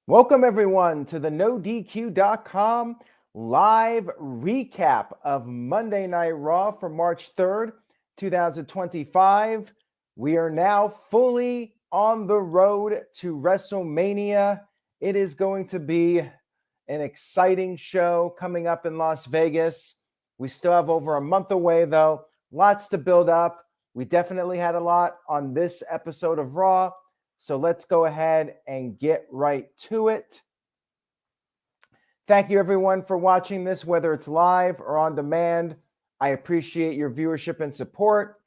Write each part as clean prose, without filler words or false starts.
Welcome, everyone, to the NoDQ.com live recap of Monday Night Raw for March 3rd, 2025. We are now fully on the road to WrestleMania. It is going to be an exciting show coming up in Las Vegas. We still have over a month away, though. Lots to build up. We definitely had a lot on this episode of Raw. So let's go ahead and get right to it. Thank you, everyone, for watching this, whether it's live or on demand. I appreciate your viewership and support.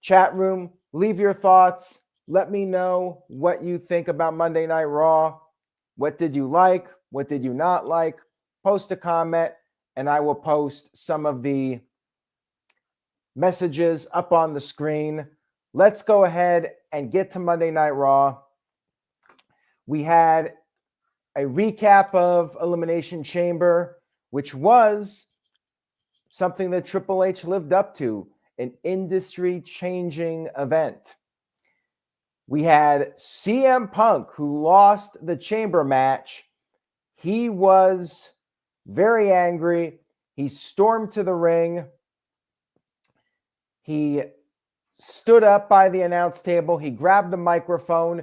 Chat room, leave your thoughts. Let me know what you think about Monday Night Raw. What did you like? What did you not like? Post a comment, and I will post some of the messages up on the screen. Let's go ahead and get to Monday Night Raw. We had a recap of Elimination Chamber, which was something that Triple H lived up to, an industry-changing event. We had CM Punk, who lost the Chamber match. He was very angry. He stormed to the ring. He stood up by the announce table. He grabbed the microphone.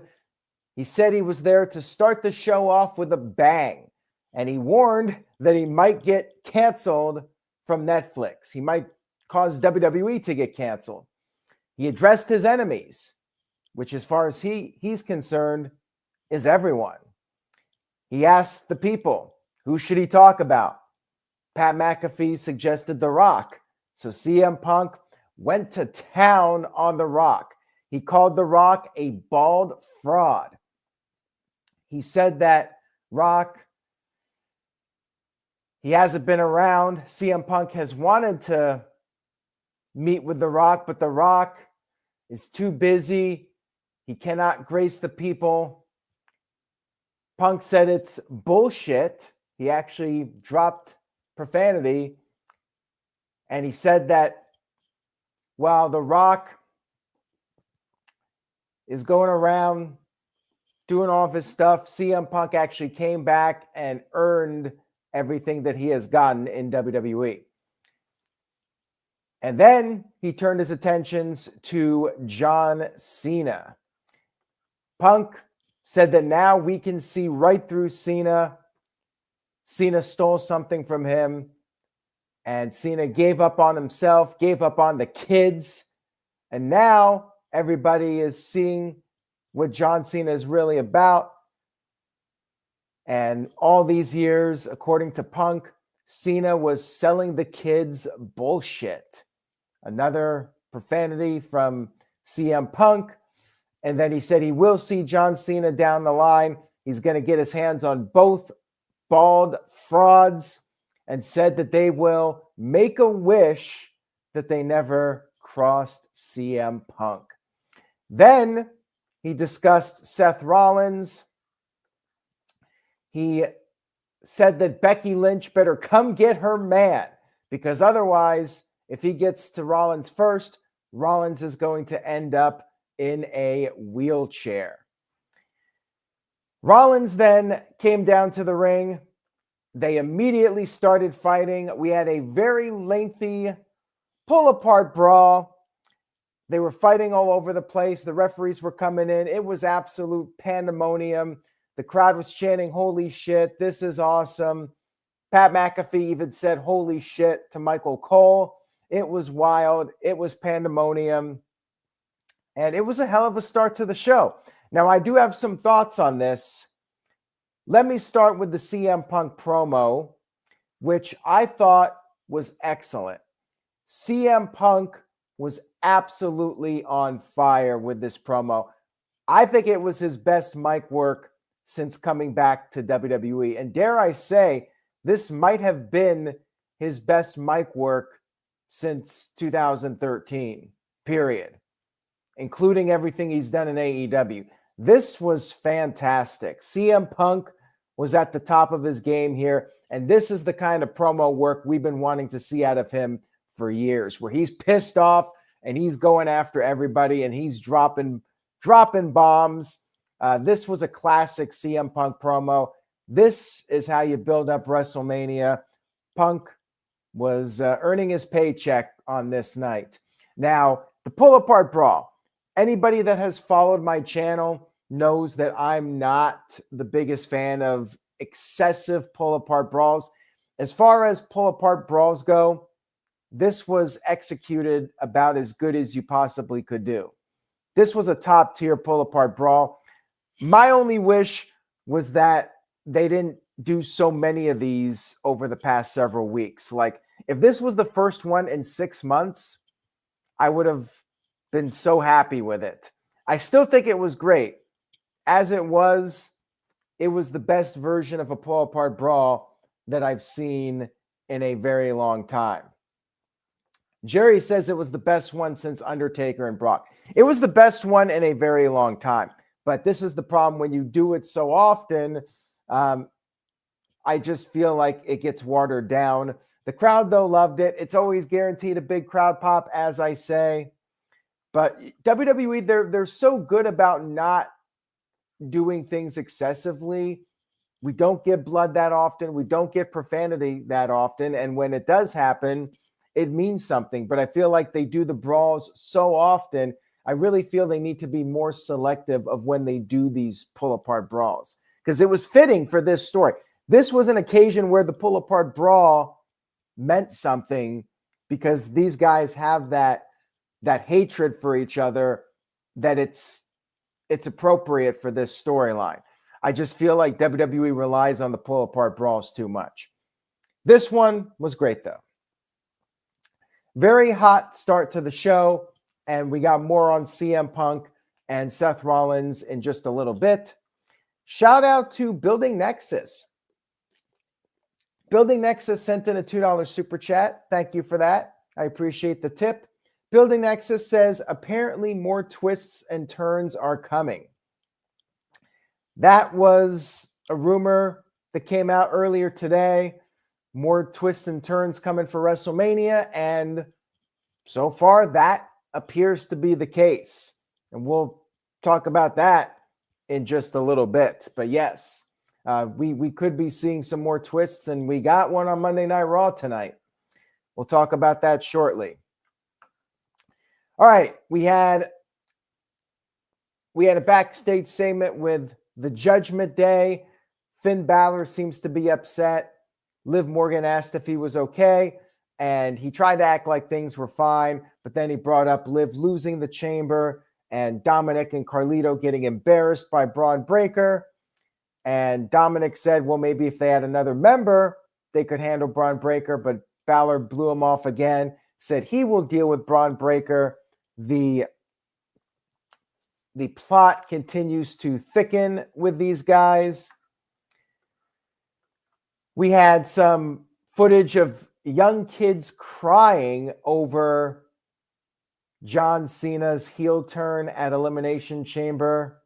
He said he was there to start the show off with a bang. And he warned that he might get canceled from Netflix. He might cause WWE to get canceled. He addressed his enemies, which as far as he's concerned is everyone. He asked the people, who should he talk about? Pat McAfee suggested The Rock. So CM Punk went to town on The Rock. He called The Rock a bald fraud. He said that Rock, he hasn't been around. CM Punk has wanted to meet with The Rock, but The Rock is too busy. He cannot grace the people. Punk said it's bullshit. He actually dropped profanity. And he said that while The Rock is going around doing all of his stuff, CM Punk actually came back and earned everything that he has gotten in WWE. And then he turned his attentions to John Cena. Punk said that now we can see right through Cena. Cena stole something from him. And Cena gave up on himself, gave up on the kids. And now everybody is seeing what John Cena is really about. And all these years, according to Punk, Cena was selling the kids bullshit. Another profanity from CM Punk. And then he said he will see John Cena down the line. He's going to get his hands on both bald frauds, and said that they will make a wish that they never crossed CM Punk. Then he discussed Seth Rollins. He said that Becky Lynch better come get her man, because otherwise, if he gets to Rollins first, Rollins is going to end up in a wheelchair. Rollins then came down to the ring. They immediately started fighting. We had a very lengthy pull-apart brawl. They were fighting all over the place. The referees were coming in. It was absolute pandemonium. The crowd was chanting, "Holy shit, this is awesome." Pat McAfee even said, "Holy shit," to Michael Cole. It was wild. It was pandemonium. And it was a hell of a start to the show. Now, I do have some thoughts on this. Let me start with the CM Punk promo, which I thought was excellent. CM Punk was absolutely on fire with this promo. I think it was his best mic work since coming back to WWE. And dare I say, this might have been his best mic work since 2013, period, including everything he's done in AEW. This was fantastic. CM Punk was at the top of his game here, and this is the kind of promo work we've been wanting to see out of him for years, where he's pissed off and he's going after everybody and he's dropping bombs. This was a classic CM Punk promo. This is how you build up WrestleMania. Punk was earning his paycheck on this night. Now, the pull-apart brawl. Anybody that has followed my channel knows that I'm not the biggest fan of excessive pull-apart brawls. As far as pull-apart brawls go, this was executed about as good as you possibly could do. This was a top-tier pull-apart brawl. My only wish was that they didn't do so many of these over the past several weeks. Like, if this was the first one in 6 months, I would have been so happy with it. I still think it was great. As it was the best version of a pull-apart brawl that I've seen in a very long time. Jerry says it was the best one since Undertaker and Brock. It was the best one in a very long time. But this is the problem when you do it so often. I just feel like it gets watered down. The crowd, though, loved it. It's always guaranteed a big crowd pop, as I say. But WWE, they're so good about not doing things excessively. We don't get blood that often. We don't get profanity that often. And when it does happen, it means something. But I feel like they do the brawls so often. I really feel they need to be more selective of when they do these pull-apart brawls. Because it was fitting for this story. This was an occasion where the pull-apart brawl meant something because these guys have that hatred for each other that it's appropriate for this storyline. I just feel like WWE relies on the pull-apart brawls too much. This one was great, though. Very hot start to the show, and we got more on CM Punk and Seth Rollins in just a little bit. Shout out to Building Nexus. Building Nexus sent in a $2 super chat. Thank you for that. I appreciate the tip. Building Nexus says, apparently more twists and turns are coming. That was a rumor that came out earlier today. More twists and turns coming for WrestleMania, and so far that appears to be the case. And we'll talk about that in just a little bit. But yes, we could be seeing some more twists, and we got one on Monday Night Raw tonight. We'll talk about that shortly. All right, we had a backstage segment with the Judgment Day. Finn Balor seems to be upset. Liv Morgan asked if he was okay, and he tried to act like things were fine, but then he brought up Liv losing the chamber and Dominic and Carlito getting embarrassed by Braun Breaker. And Dominic said, well, maybe if they had another member, they could handle Braun Breaker, but Balor blew him off again, said he will deal with Braun Breaker. The plot continues to thicken with these guys. We had some footage of young kids crying over John Cena's heel turn at Elimination Chamber.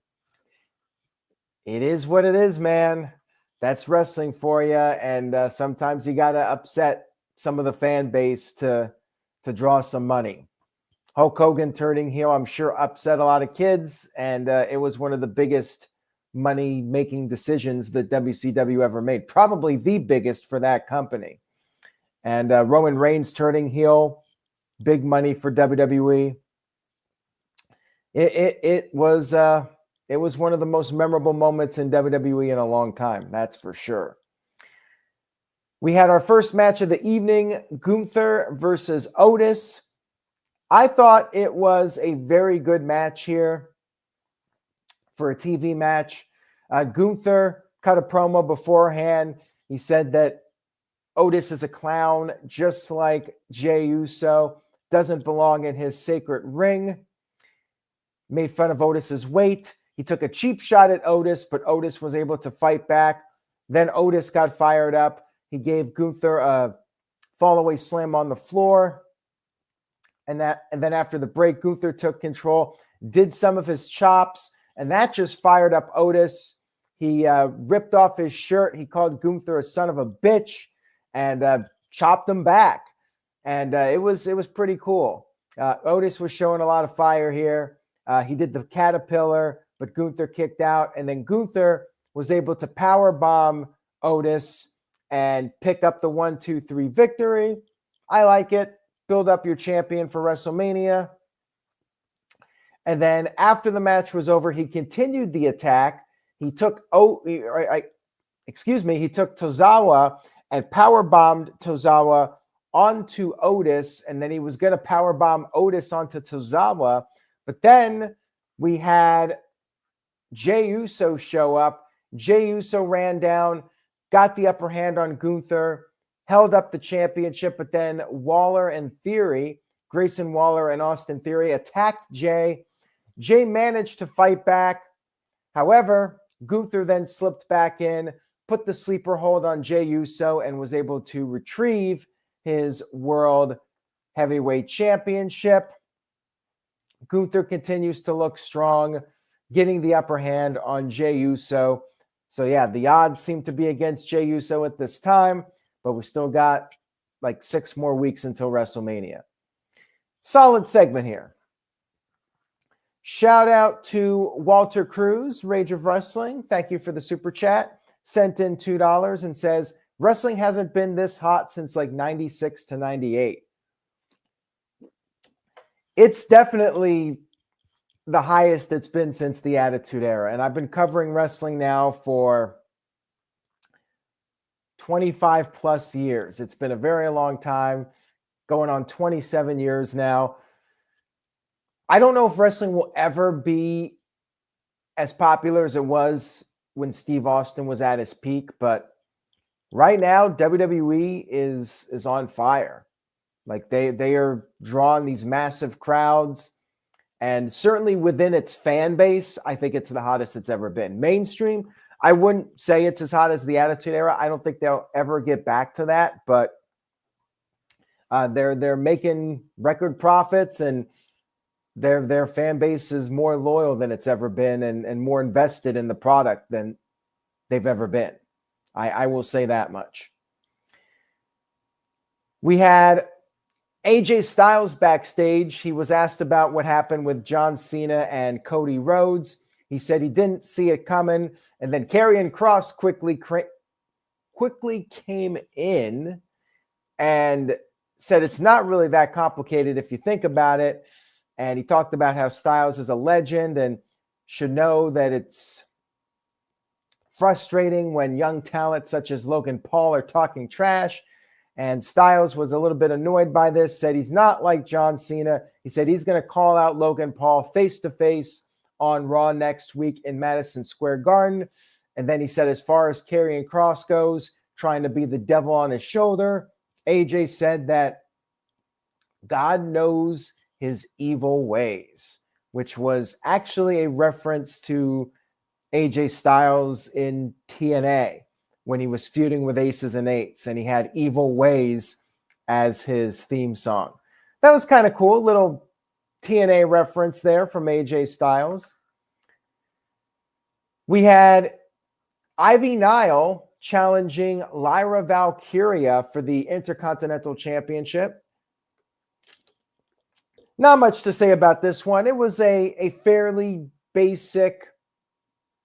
It is what it is, man. That's wrestling for you. And sometimes you got to upset some of the fan base to draw some money. Hulk Hogan turning heel, I'm sure, upset a lot of kids. And it was one of the biggest money-making decisions that WCW ever made. Probably the biggest for that company. And Roman Reigns turning heel, big money for WWE. It was one of the most memorable moments in WWE in a long time, that's for sure. We had our first match of the evening, Gunther versus Otis. I thought it was a very good match here for a TV match. Gunther cut a promo beforehand. He said that Otis is a clown, just like Jey Uso, doesn't belong in his sacred ring. Made fun of Otis's weight. He took a cheap shot at Otis, but Otis was able to fight back. Then Otis got fired up. He gave Gunther a fallaway slam on the floor. And then after the break, Gunther took control, did some of his chops, and that just fired up Otis. He ripped off his shirt. He called Gunther a son of a bitch and chopped him back. And it was pretty cool. Otis was showing a lot of fire here. He did the caterpillar, but Gunther kicked out, and then Gunther was able to power bomb Otis and pick up the 1-2-3 victory. I like it. Build up your champion for WrestleMania. And then after the match was over, he continued the attack. He took he took Tozawa and power bombed Tozawa onto Otis, and then he was going to power bomb Otis onto Tozawa. But then we had Jey Uso show up. Jey Uso ran down, got the upper hand on Gunther, held up the championship, but then Waller and Theory, Grayson Waller and Austin Theory, attacked Jey. Jey managed to fight back. However, Gunther then slipped back in, put the sleeper hold on Jey Uso, and was able to retrieve his World Heavyweight Championship. Gunther continues to look strong, getting the upper hand on Jey Uso. So yeah, the odds seem to be against Jey Uso at this time, but we still got like 6 more weeks until WrestleMania. Solid segment here. Shout out to Walter Cruz, Rage of Wrestling. Thank you for the super chat. Sent in $2 and says, wrestling hasn't been this hot since like 96 to 98. It's definitely the highest it's been since the Attitude Era. And I've been covering wrestling now for 25 plus years. It's been a very long time, going on 27 years now. I don't know if wrestling will ever be as popular as it was when Steve Austin was at his peak, but right now WWE is on fire. Like they are drawing these massive crowds, and certainly within its fan base, I think it's the hottest it's ever been. Mainstream, I wouldn't say it's as hot as the Attitude Era. I don't think they'll ever get back to that, but they're making record profits, and their fan base is more loyal than it's ever been, and more invested in the product than they've ever been. I will say that much. We had AJ Styles backstage. He was asked about what happened with John Cena and Cody Rhodes. He said he didn't see it coming, and then Karrion Kross quickly came in and said it's not really that complicated if you think about it. And he talked about how Styles is a legend and should know that it's frustrating when young talent such as Logan Paul are talking trash. And Styles was a little bit annoyed by this, said he's not like John Cena. He said he's going to call out Logan Paul face-to-face on Raw next week in Madison Square Garden. And then he said as far as Karrion Kross goes, trying to be the devil on his shoulder, AJ said that God knows his evil ways, which was actually a reference to AJ Styles in TNA when he was feuding with Aces and Eights, and he had Evil Ways as his theme song. That was kind of cool. Little TNA reference there from AJ Styles. We had Ivy Nile challenging Lyra Valkyria for the Intercontinental Championship. Not much to say about this one. It was a fairly basic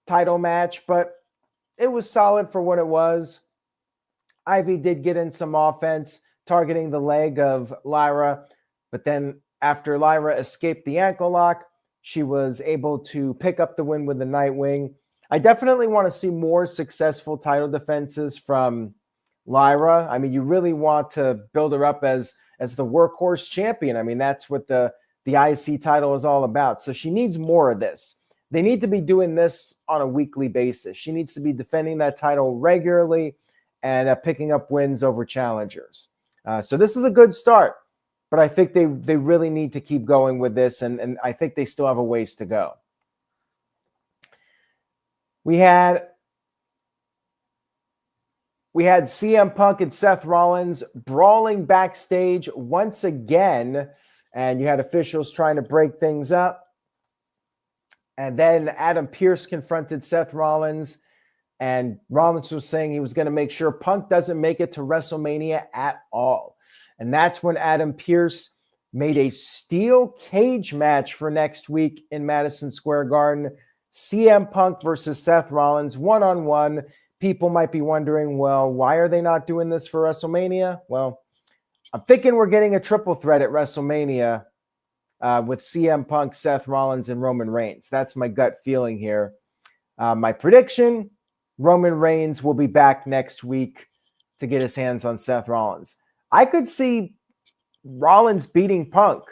title match, but it was solid for what it was. Ivy did get in some offense, targeting the leg of Lyra, but then after Lyra escaped the ankle lock, she was able to pick up the win with the Nightwing. I definitely want to see more successful title defenses from Lyra. I mean, you really want to build her up as the workhorse champion. I mean, that's what the IC title is all about. So she needs more of this. They need to be doing this on a weekly basis. She needs to be defending that title regularly and picking up wins over challengers. So this is a good start, but I think they really need to keep going with this, and I think they still have a ways to go. We had CM Punk and Seth Rollins brawling backstage once again, and you had officials trying to break things up. And then Adam Pearce confronted Seth Rollins, and Rollins was saying he was going to make sure Punk doesn't make it to WrestleMania at all. And that's when Adam Pearce made a steel cage match for next week in Madison Square Garden. CM Punk versus Seth Rollins, one-on-one. People might be wondering, well, why are they not doing this for WrestleMania? Well, I'm thinking we're getting a triple threat at WrestleMania with CM Punk, Seth Rollins, and Roman Reigns. That's my gut feeling here. My prediction, Roman Reigns will be back next week to get his hands on Seth Rollins. I could see Rollins beating Punk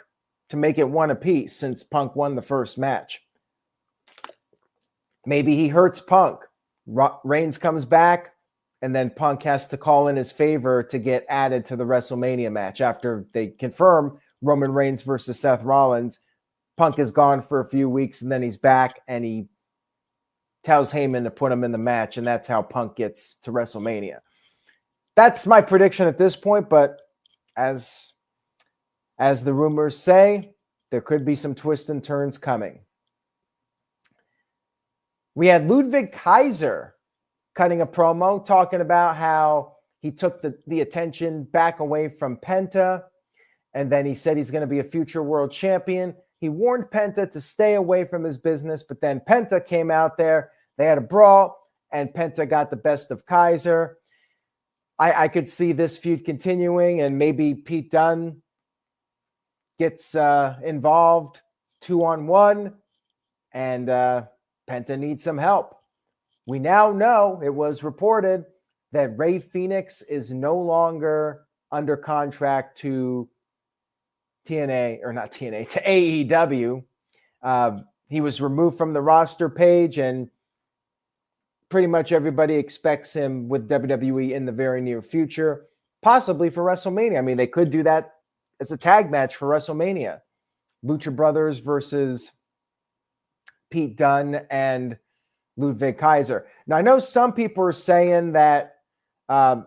to make it one apiece since Punk won the first match. Maybe he hurts Punk. Reigns comes back, and then Punk has to call in his favor to get added to the WrestleMania match after they confirm Roman Reigns versus Seth Rollins. Punk is gone for a few weeks, and then he's back, and he tells Heyman to put him in the match, and that's how Punk gets to WrestleMania. That's my prediction at this point, but as the rumors say, there could be some twists and turns coming. We had Ludwig Kaiser cutting a promo talking about how he took the attention back away from Penta, and then he said he's going to be a future world champion. He warned Penta to stay away from his business, but then Penta came out there. They had a brawl, and Penta got the best of Kaiser. I could see this feud continuing, and maybe Pete Dunne gets involved 2-on-1, and Penta needs some help. We now know, it was reported, that Rey Fenix is no longer under contract to to AEW. He was removed from the roster page, and pretty much everybody expects him with WWE in the very near future, possibly for WrestleMania. I mean, they could do that as a tag match for WrestleMania. Lucha Brothers versus Pete Dunne and Ludwig Kaiser. Now, I know some people are saying that Penta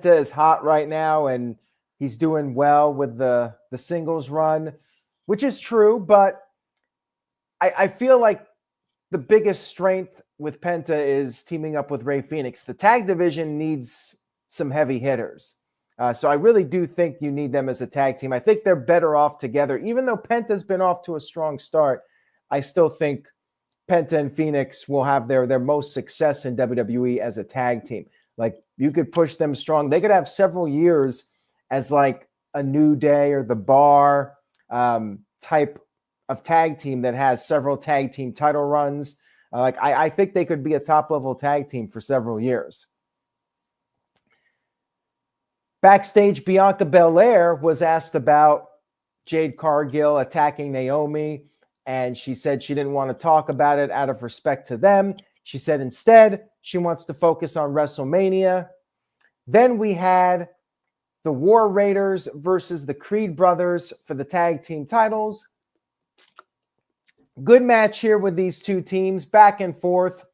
is hot right now and he's doing well with the singles run, which is true, but I feel like the biggest strength with Penta is teaming up with Rey Fenix. The tag division needs some heavy hitters. So I really do think you need them as a tag team. I think they're better off together. Even though Penta's been off to a strong start, I still think Penta and Phoenix will have their most success in WWE as a tag team. Like, you could push them strong. They could have several years as like a New Day or the Bar type of tag team that has several tag team title runs. I think they could be a top-level tag team for several years. Backstage, Bianca Belair was asked about Jade Cargill attacking Naomi, and she said she didn't want to talk about it out of respect to them. She said instead she wants to focus on WrestleMania. Then we had the War Raiders versus the Creed brothers for the tag team titles. Good match here with these two teams, back and forth.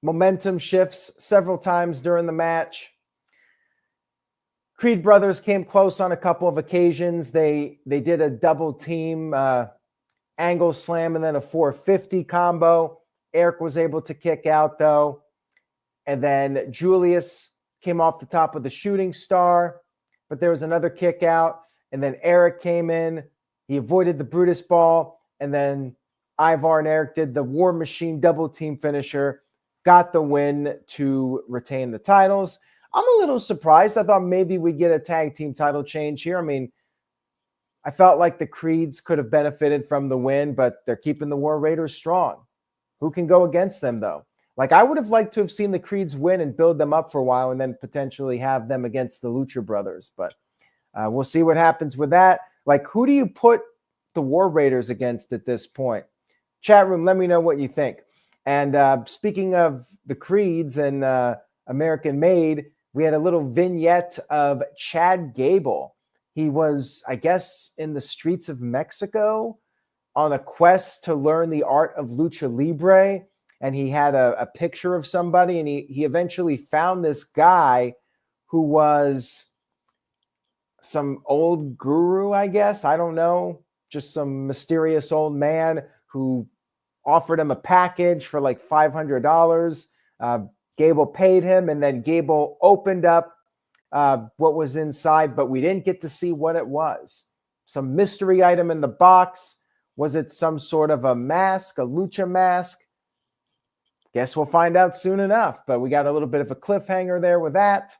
Momentum shifts several times during the match. Creed brothers came close on a couple of occasions. They did a double team angle slam and then a 450 combo. Eric was able to kick out, though. And then Julius came off the top of the shooting star, but there was another kick out. And then Eric came in. He avoided the Brutus ball. And then Ivar and Eric did the War Machine double team finisher, got the win to retain the titles. I'm a little surprised. I thought maybe we'd get a tag team title change here. I mean, I felt like the Creeds could have benefited from the win, but they're keeping the War Raiders strong. Who can go against them, though? Like, I would have liked to have seen the Creeds win and build them up for a while and then potentially have them against the Lucha Brothers. But we'll see what happens with that. Like, who do you put the War Raiders against at this point? Chat room, let me know what you think. And speaking of the Creeds and American Made, we had a little vignette of Chad Gable. He was, I guess, in the streets of Mexico on a quest to learn the art of lucha libre. And he had a picture of somebody, and he eventually found this guy who was some old guru, I guess. I don't know. Just some mysterious old man who offered him a package for like $500. Gable paid him, and then Gable opened up what was inside, but we didn't get to see what it was. Some mystery item in the box. Was it some sort of a mask, a lucha mask? Guess we'll find out soon enough, but we got a little bit of a cliffhanger there with that.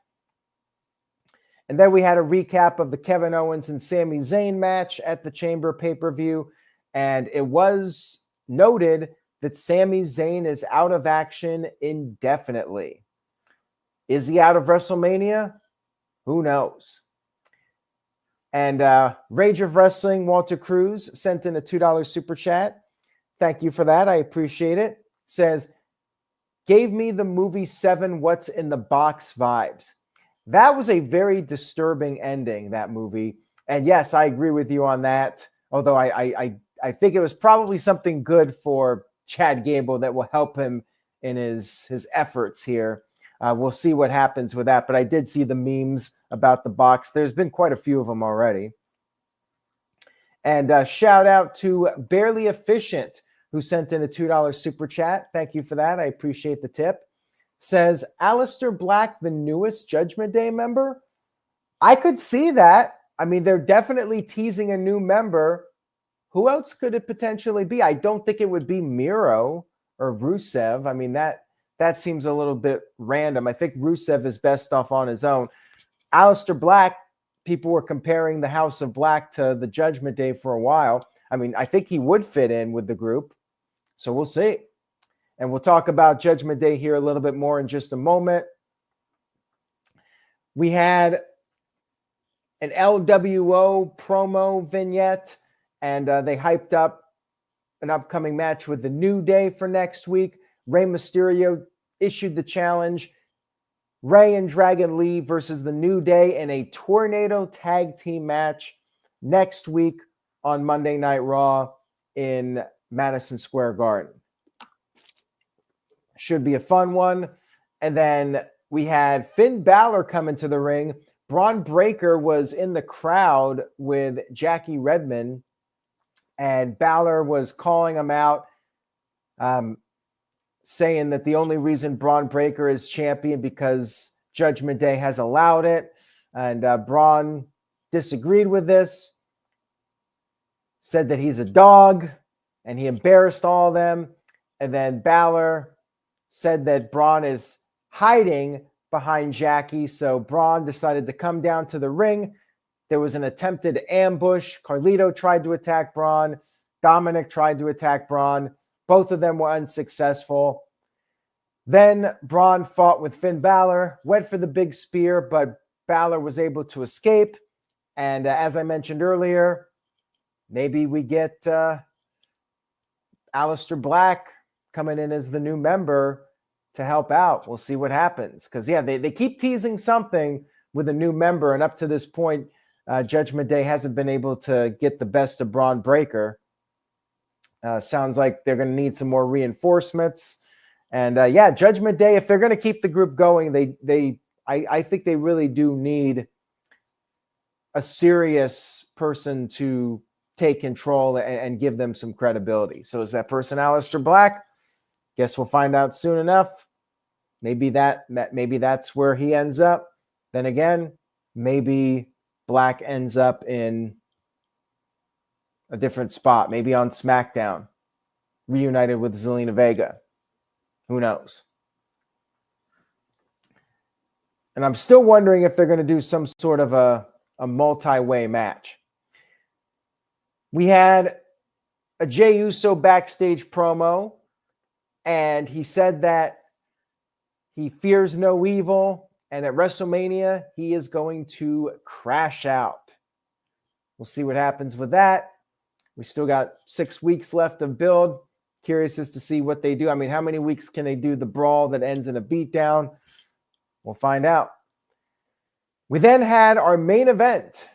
And then we had a recap of the Kevin Owens and Sami Zayn match at the Chamber pay-per-view, and it was noted that Sami Zayn is out of action indefinitely. Is he out of WrestleMania? Who knows? And Rage of Wrestling, Walter Cruz, sent in a $2 super chat. Thank you for that. I appreciate it. Says, gave me the movie 7 What's in the Box vibes. That was a very disturbing ending, that movie. And yes, I agree with you on that. Although I think it was probably something good for Chad Gable that will help him in his efforts here. We'll see what happens with that. But I did see the memes about the box. There's been quite a few of them already. And shout out to Barely Efficient, who sent in a $2 super chat. Thank you for that. I appreciate the tip. Says, Aleister Black, the newest Judgment Day member? I could see that. I mean, they're definitely teasing a new member. Who else could it potentially be? I don't think it would be Miro or Rusev. I mean, that seems a little bit random. I think Rusev is best off on his own. Aleister Black, people were comparing the House of Black to the Judgment Day for a while. I mean, I think he would fit in with the group. So we'll see. And we'll talk about Judgment Day here a little bit more in just a moment. We had an LWO promo vignette, and they hyped up an upcoming match with the New Day for next week. Rey Mysterio issued the challenge. Rey and Dragon Lee versus the New Day in a tornado tag team match next week on Monday Night Raw in Madison Square Garden. Should be a fun one. And then we had Finn Balor come into the ring. Braun Breaker was in the crowd with Jackie Redmond, and Balor was calling him out, saying that the only reason Braun Breaker is champion because Judgment Day has allowed it. And Braun disagreed with this, said that he's a dog, and he embarrassed all of them. And then Balor said that Braun is hiding behind Jackie, so Braun decided to come down to the ring. There was an attempted ambush. Carlito tried to attack Braun. Dominic tried to attack Braun. Both of them were unsuccessful. Then Braun fought with Finn Balor, went for the big spear, but Balor was able to escape. And as I mentioned earlier, maybe we get Aleister Black coming in as the new member to help out. We'll see what happens. Because, yeah, they keep teasing something with a new member. And up to this point, Judgment Day hasn't been able to get the best of Braun Breaker. Sounds like they're going to need some more reinforcements. And, yeah, Judgment Day, if they're going to keep the group going, I think they really do need a serious person to take control and give them some credibility. So is that person Aleister Black? Guess we'll find out soon enough. Maybe that's where he ends up. Then again, maybe Black ends up in a different spot, maybe on SmackDown, reunited with Zelina Vega. Who knows? And I'm still wondering if they're going to do some sort of a multi-way match. We had a Jey Uso backstage promo, and he said that he fears no evil, and at WrestleMania, he is going to crash out. We'll see what happens with that. We still got 6 weeks left of build. Curious as to see what they do. I mean, how many weeks can they do the brawl that ends in a beatdown? We'll find out. We then had our main event.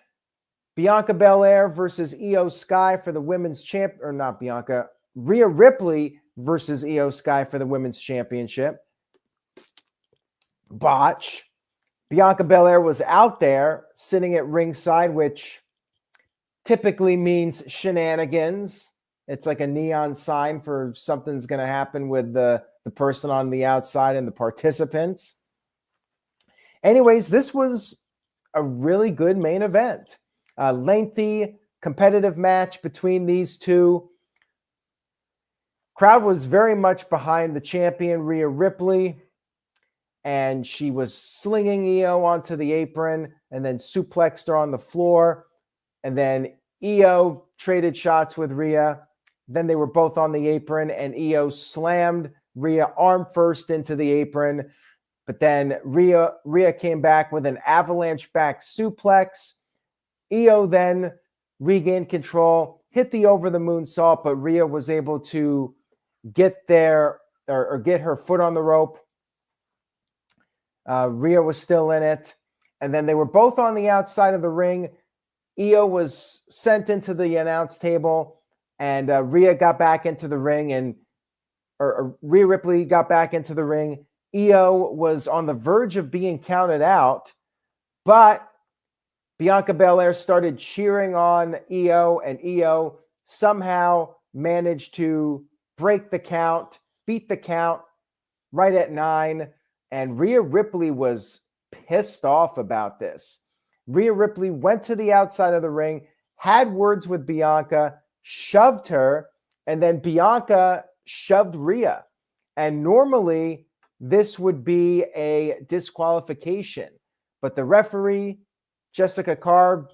Bianca Belair versus Io Sky for the women's champ, or not Bianca, Rhea Ripley versus Io Sky for the women's championship. Botch. Bianca Belair was out there sitting at ringside, which typically means shenanigans. It's like a neon sign for something's going to happen with the person on the outside and the participants. Anyways, this was a really good main event. A lengthy, competitive match between these two. Crowd was very much behind the champion, Rhea Ripley, and she was slinging Io onto the apron and then suplexed her on the floor. And then Io traded shots with Rhea. Then they were both on the apron, and Io slammed Rhea arm first into the apron. But then Rhea came back with an avalanche back suplex. Io then regained control, hit the over the moonsault, but Rhea was able to get there or get her foot on the rope. Rhea was still in it. And then they were both on the outside of the ring. Io was sent into the announce table, and Rhea got back into the ring, or Rhea Ripley got back into the ring. Io was on the verge of being counted out, but Bianca Belair started cheering on Io, and Io somehow managed to break the count, beat the count right at 9, and Rhea Ripley was pissed off about this. Rhea Ripley went to the outside of the ring, had words with Bianca, shoved her, and then Bianca shoved Rhea. And normally this would be a disqualification, but the referee, Jessica Carr,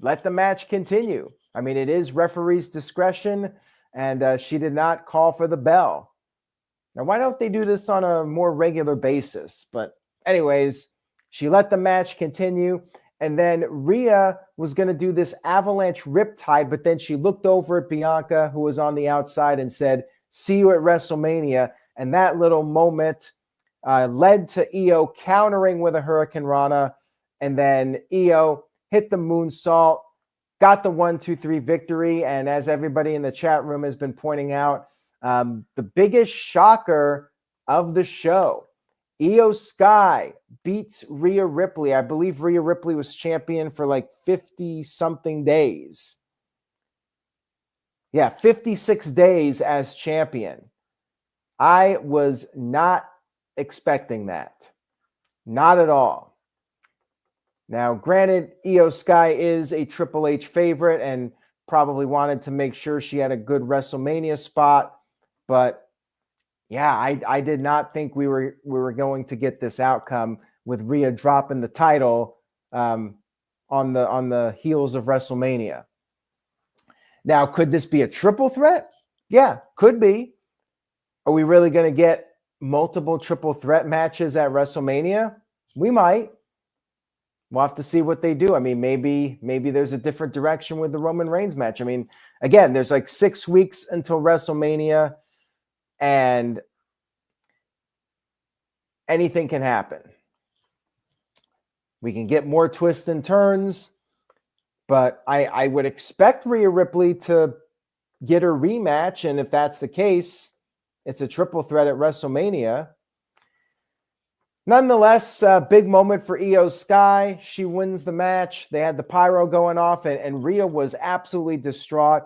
let the match continue. I mean, it is referee's discretion, and she did not call for the bell. Now, why don't they do this on a more regular basis? But anyways, she let the match continue, and then Rhea was going to do this avalanche riptide, but then she looked over at Bianca, who was on the outside, and said, "See you at WrestleMania." And that little moment led to Io countering with a Hurricane Rana, and then Io hit the moonsault, got the 1-2-3 victory. And as everybody in the chat room has been pointing out, the biggest shocker of the show, Io Sky beats Rhea Ripley. I believe Rhea Ripley was champion for like 50-something days. Yeah, 56 days as champion. I was not expecting that. Not at all. Now, granted, Io Sky is a Triple H favorite and probably wanted to make sure she had a good WrestleMania spot. But yeah, I did not think we were going to get this outcome with Rhea dropping the title on the heels of WrestleMania. Now, could this be a triple threat? Yeah, could be. Are we really going to get multiple triple threat matches at WrestleMania? We might. We'll have to see what they do. I mean, maybe there's a different direction with the Roman Reigns match. I mean, again, there's like 6 weeks until WrestleMania, and anything can happen. We can get more twists and turns, but I would expect Rhea Ripley to get her rematch, and if that's the case, it's a triple threat at WrestleMania. Nonetheless, a big moment for Io Sky. She wins the match. They had the pyro going off, and Rhea was absolutely distraught.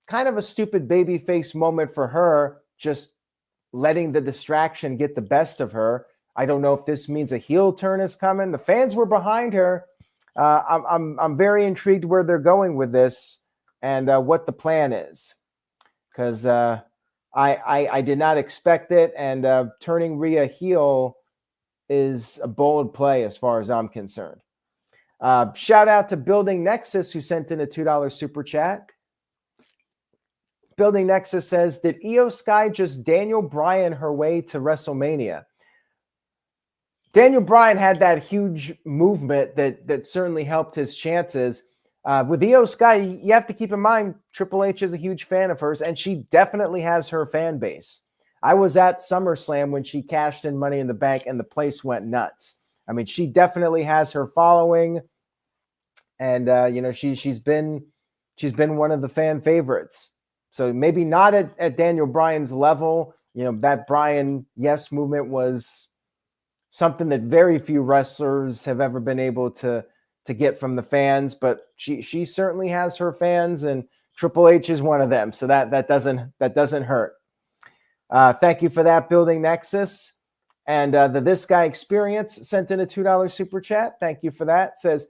Kind of a stupid babyface moment for her, just letting the distraction get the best of her. I don't know if this means a heel turn is coming. The fans were behind her. I'm very intrigued where they're going with this and what the plan is, because I did not expect it, and turning Rhea heel is a bold play as far as I'm concerned. Shout out to Building Nexus, who sent in a $2 super chat. Building Nexus says, did Io Sky just Daniel Bryan her way to WrestleMania? Daniel Bryan had that huge movement that certainly helped his chances. With Io Sky, you have to keep in mind, Triple H is a huge fan of hers, and she definitely has her fan base. I was at SummerSlam when she cashed in Money in the Bank, and the place went nuts. I mean, she definitely has her following, and she's been one of the fan favorites. So maybe not at Daniel Bryan's level. That Bryan Yes movement was something that very few wrestlers have ever been able to get from the fans, but she certainly has her fans, and Triple H is one of them. So that doesn't hurt. Thank you for that, Building Nexus. And the This Guy Experience sent in a $2 super chat. Thank you for that. Says,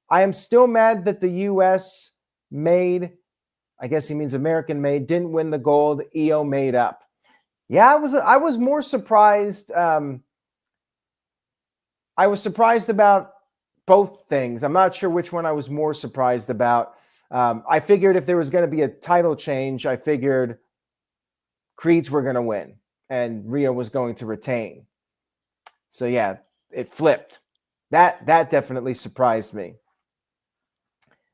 I am still mad that the U.S. made I guess he means American made, didn't win the gold. Io made up. Yeah, I was more surprised. I was surprised about both things. I'm not sure which one I was more surprised about. I figured if there was going to be a title change, I figured Creeds were going to win and Rhea was going to retain. So yeah, it flipped. That definitely surprised me.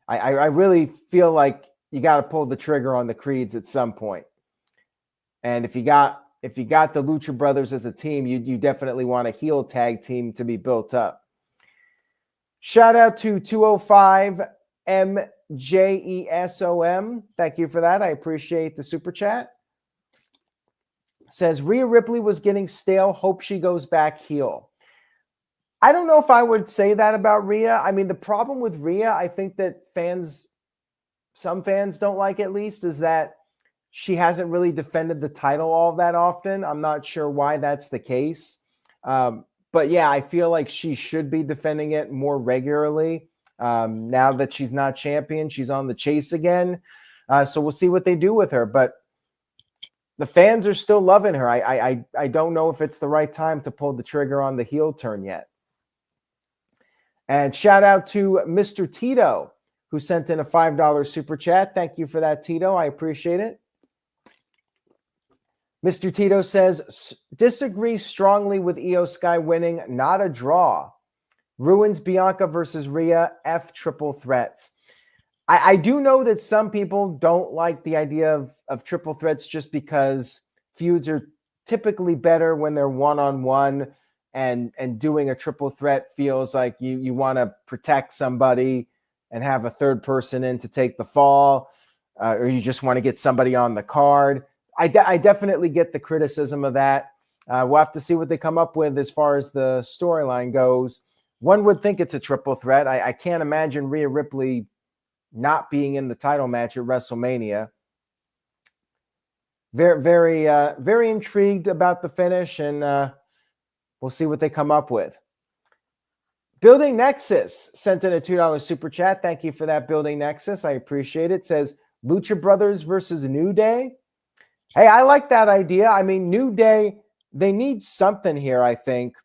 I really feel like you got to pull the trigger on the Creeds at some point. And if you got the Lucha Brothers as a team, you definitely want a heel tag team to be built up. Shout out to 205 MJESOM. Thank you for that. I appreciate the super chat. Says Rhea Ripley was getting stale. Hope she goes back heel. I don't know if I would say that about Rhea. I mean, the problem with Rhea, I think that some fans don't like at least, is that she hasn't really defended the title all that often. I'm not sure why that's the case. But yeah, I feel like she should be defending it more regularly. Now that she's not champion, she's on the chase again. So we'll see what they do with her. But the fans are still loving her. I don't know if it's the right time to pull the trigger on the heel turn yet. And shout out to Mr. Tito, who sent in a $5 super chat. Thank you for that, Tito. I appreciate it. Mr. Tito says, disagree strongly with Io Sky winning, not a draw. Ruins Bianca versus Rhea, F triple threats. I do know that some people don't like the idea of triple threats just because feuds are typically better when they're one-on-one, and doing a triple threat feels like you want to protect somebody and have a third person in to take the fall, or you just want to get somebody on the card. I definitely get the criticism of that. We'll have to see what they come up with as far as the storyline goes. One would think it's a triple threat. I can't imagine Rhea Ripley not being in the title match at WrestleMania. Very, very, very intrigued about the finish, and we'll see what they come up with. Building Nexus sent in a $2 super chat. Thank you for that, Building Nexus. I appreciate it. Says Lucha Brothers versus New Day. Hey, I like that idea. I mean, New Day, they need something here, I think.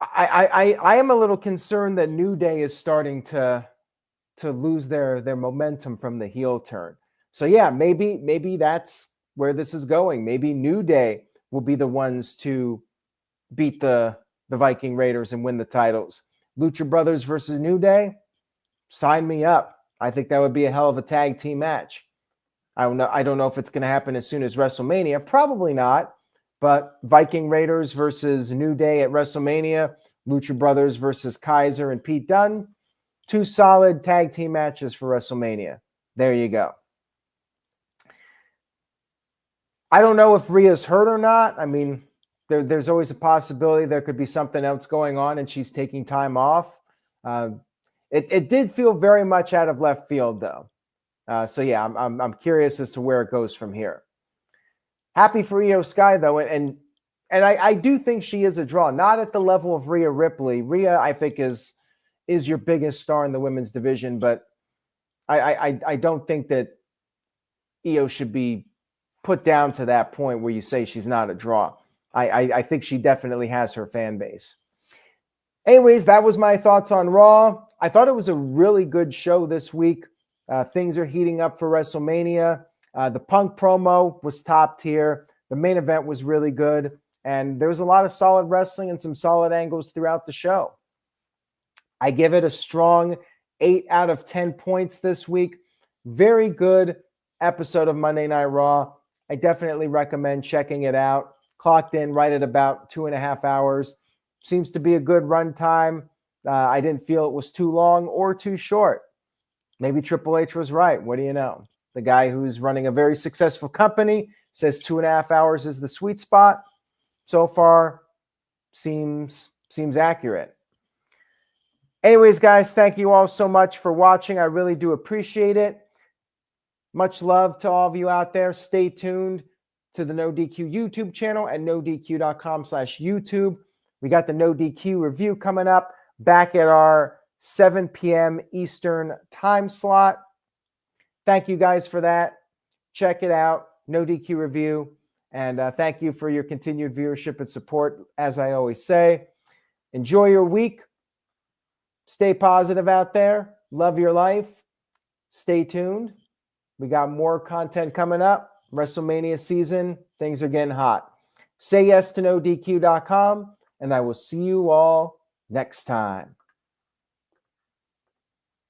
I am a little concerned that New Day is starting to lose their momentum from the heel turn. So yeah, maybe that's where this is going. Maybe New Day will be the ones to beat the Viking Raiders and win the titles. Lucha Brothers versus New Day, sign me up. I think that would be a hell of a tag team match. I don't know if it's going to happen as soon as WrestleMania. Probably not. But Viking Raiders versus New Day at WrestleMania, Lucha Brothers versus Kaiser and Pete Dunne. 2 solid tag team matches for WrestleMania. There you go. I don't know if Rhea's hurt or not. I mean, there's always a possibility there could be something else going on and she's taking time off. It did feel very much out of left field, though. So yeah, I'm curious as to where it goes from here. Happy for Io Sky, though, and I do think she is a draw. Not at the level of Rhea Ripley. Rhea, I think, is your biggest star in the women's division, but I don't think that Io should be put down to that point where you say she's not a draw. I think she definitely has her fan base. Anyways, that was my thoughts on Raw. I thought it was a really good show this week. Things are heating up for WrestleMania. The Punk promo was top tier. The main event was really good. And there was a lot of solid wrestling and some solid angles throughout the show. I give it a strong 8 out of 10 points this week. Very good episode of Monday Night Raw. I definitely recommend checking it out. Clocked in right at about 2.5 hours. Seems to be a good run time. I didn't feel it was too long or too short. Maybe Triple H was right. What do you know? The guy who's running a very successful company says 2.5 hours is the sweet spot. So far, seems accurate. Anyways, guys, thank you all so much for watching. I really do appreciate it. Much love to all of you out there. Stay tuned to the No DQ YouTube channel at nodq.com/YouTube. We got the No DQ review coming up back at our 7 p.m. Eastern time slot. Thank you guys for that. Check it out. No DQ review. And thank you for your continued viewership and support. As I always say, enjoy your week. Stay positive out there. Love your life. Stay tuned. We got more content coming up. WrestleMania season. Things are getting hot. Say yes to NoDQ.com, and I will see you all next time.